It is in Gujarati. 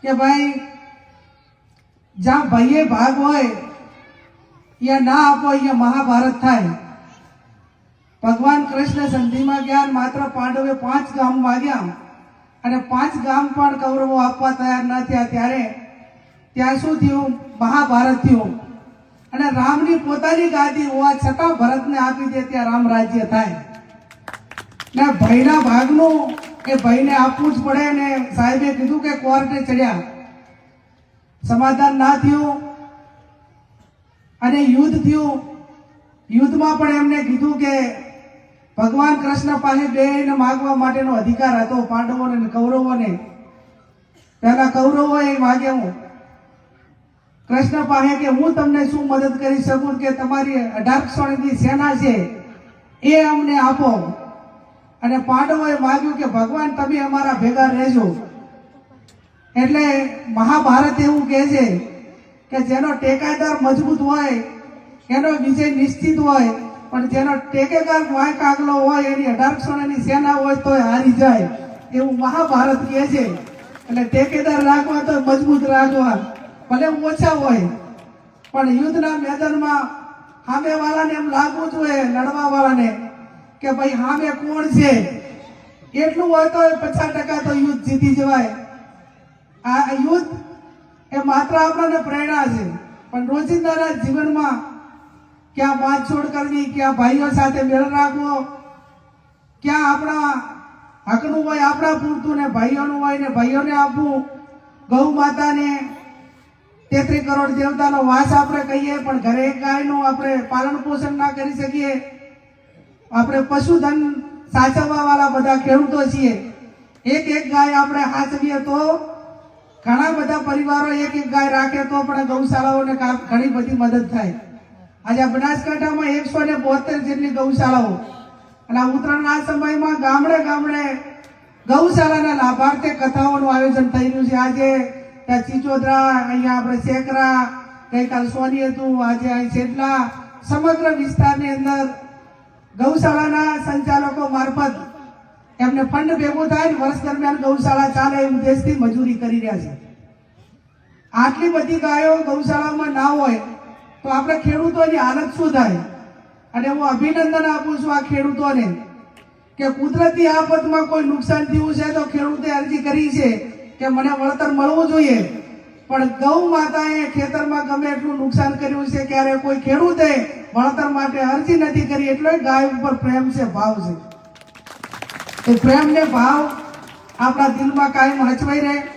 કે ભાઈ જ્યાં ભાઈએ ભાગ હોય या ना आपो અહીંયા મહાભારત થાય। ભગવાન કૃષ્ણ સંધિમાં ગયા, માત્ર પાંડવે 5 ગામ માગ્યા અને 5 ગામ પણ કૌરવો આપવા તૈયાર ન થયા। ત્યારે ત્યાં શું થયું? મહાભારત થયું અને રામની પોતાની ગાદી હોવા છતાં ભરતને આપી દે, ત્યાં રામ રાજ્ય થાય ને ભાઈના ભાગનું એ ભાઈને આપવું જ પડે ને સાહેબે કીધું કે કોર્ટે ચડ્યા, સમાધાન ના થયું અને યુદ્ધ થયું। યુદ્ધમાં પણ એમને કીધું કે ભગવાન કૃષ્ણ પાસે બેને માગવા માટેનો અધિકાર હતો, પાંડવોને અને કૌરવોને। પહેલા કૌરવોએ માગ્યું કૃષ્ણ પાસે કે હું તમને શું મદદ કરી શકું કે તમારી 1800 ની સેના છે એ અમને આપો, અને પાંડવોએ માગ્યું કે ભગવાન તમે અમારા ભેગા રહેજો। એટલે મહાભારત એવું કહે છે કે જેનો ટેકાદાર મજબૂત હોય એનો વિજય નિશ્ચિત હોય, પણ જેનો ટેકેદાર વાંક આગલો હોય એની 1800 ની સેના હોય તો હારી જાય, એવું મહાભારત કહે છે। એટલે ટેકેદાર રાખવા તો મજબૂત રાખવા, ભલે ઓછા હોય પણ યુદ્ધના મેદાનમાં સામેવાળાને એમ લાગવું જોઈએ, લડવા વાળાને કે ભાઈ સામે કોણ છે, એટલું હોય તો 50% તો યુદ્ધ જીતી જવાય। આ યુદ્ધ એ માત્ર આપણને પ્રેરણા છે, પણ રોજિંદાના જીવનમાં ક્યાં બાંધછોડ કરવી, ક્યાં ભાઈઓ સાથે મેળ રાખવો, ક્યાં આપણા હકનું હોય આપણા પૂરતું ને ભાઈઓનું હોય ને ભાઈઓને આપવું। ગૌ માતાને 33 કરોડ દેવતાનો વાસ આપણે કહીએ, પણ ઘરે ગાયનું આપણે પાલન પોષણ ના કરી શકીએ। આપણે પશુધન સાચવવા વાળા બધા ખેડૂતો છીએ, એક ગાય આપણે સાચવીએ તો ઘણા બધા પરિવારો એક ગાય રાખે તો પણ ગૌશાળાઓને ઘણી બધી મદદ થાય। આજે બનાસકાંઠામાં 172 જેટલી ગૌશાળાઓ, અને આ ઉત્તરાયણના સમયમાં ગામડે ગામડે ગૌશાળાના લાભાર્થે કથાઓનું આયોજન થઈ રહ્યું છે। આજે ત્યાં ચીચોદરા, અહીંયા આપણે સેકરા, ગઈકાલ સોની હતું, આજે અહીં છેટલા, સમગ્ર વિસ્તારની અંદર ગૌશાળાના સંચાલકો મારફત એમને ફંડ ભેગું થાય ને વર્ષ દરમિયાન ગૌશાળા ચાલે એ ઉદ્દેશથી મજૂરી કરી રહ્યા છે। આટલી બધી ગાયો ગૌશાળામાં ના હોય તો આપણે ખેડૂતોની હાલત શું થાય? અને હું અભિનંદન આપું છું આ ખેડૂતોને કે કુદરતી આફતમાં કોઈ નુકસાન થયું છે તો ખેડૂતે અરજી કરી છે કે મને વળતર મળવું જોઈએ, પણ ગૌ માતાએ ખેતરમાં ગમે એટલું નુકસાન કર્યું છે, ક્યારે કોઈ ખેડૂતે વળતર માટે અરજી નથી કરી। એટલે ગાય ઉપર પ્રેમ છે, ભાવ છે। એ પ્રેમ ને ભાવ આપણા દિલમાં કાયમ હચવાઈ રહે।